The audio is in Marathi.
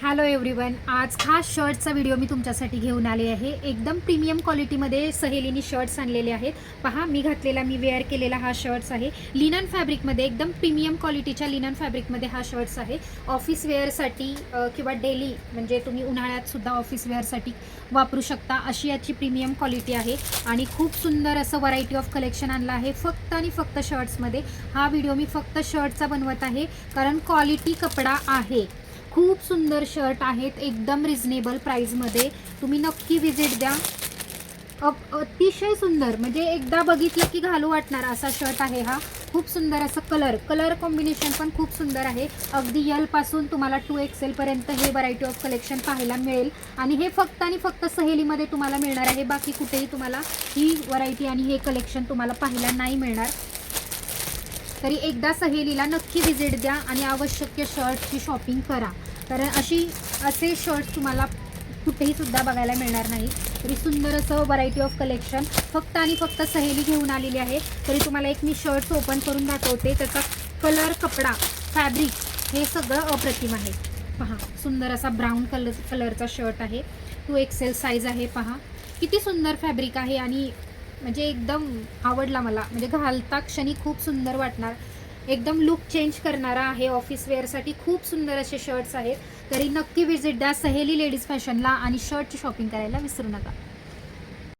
हॅलो एव्हरीवन, आज खास शर्टचा व्हिडिओ मी तुमच्यासाठी घेऊन आले आहे। एकदम प्रीमियम क्वालिटीमध्ये सहेलीनी शर्ट्स आणलेले आहेत। पहा, मी घातलेला, मी वेअर केलेला हा शर्ट्स आहे लिनन फॅब्रिकमध्ये। एकदम प्रीमियम क्वालिटीच्या लिनन फॅब्रिकमध्ये हा शर्ट्स आहे। ऑफिस वेअरसाठी किंवा डेली म्हणजे तुम्ही उन्हाळ्यात सुद्धा ऑफिस वेअरसाठी वापरू शकता अशी याची प्रीमियम क्वालिटी आहे। आणि खूप सुंदर असं व्हरायटी ऑफ कलेक्शन आणलं आहे फक्त आणि फक्त शर्ट्समध्ये। हा व्हिडिओ मी फक्त शर्टचा बनवत आहे कारण क्वालिटी कपडा आहे। खूप सुंदर शर्ट आहेत, एकदम रिजनेबल प्राईजमध्ये। तुम्ही नक्की विजिट द्या। अतिशय सुंदर, म्हणजे एकदा बघितलं की घालू वाटणार असा शर्ट आहे हा। खूप सुंदर असं कलर कॉम्बिनेशन पण खूप सुंदर आहे। अगदी यल पासून तुम्हाला 2XL पर्यंत हे व्हरायटी ऑफ कलेक्शन पाहायला मिळेल। आणि हे फक्त आणि फक्त सहेलीमध्ये तुम्हाला मिळणार आहे। बाकी कुठेही तुम्हाला ही व्हरायटी आणि हे कलेक्शन तुम्हाला पाहायला नाही मिळणार। तरी एकदा सहेलीला नक्की विजिट द्या आणि आवश्यक शर्टची शॉपिंग करा, कारण असे शर्ट्स तुम्हाला कुठेही सुद्धा बघायला मिळणार नाही। तरी सुंदर असं व्हरायटी ऑफ कलेक्शन फक्त आणि फक्त सहेली घेऊन आलेली आहे। तरी तुम्हाला एक मी शर्ट्स ओपन करून दाखवते। त्याचा कलर, कपडा, फॅब्रिक हे सगळं अप्रतिम आहे। पहा, सुंदर असा ब्राऊन कलरचा शर्ट आहे। 2XL साईज आहे। पहा किती सुंदर फॅब्रिक आहे आणि म्हणजे एकदम आवडला मला। म्हणजे घालता क्षणी खूप सुंदर वाटणार, एकदम लुक चेंज करणारा आहे। ऑफिस वेअरसाठी खूप सुंदर असे शर्ट्स आहेत। तरी नक्की विजिट द्या सहेली लेडीज फॅशनला आणि शर्टची शॉपिंग करायला विसरू नका।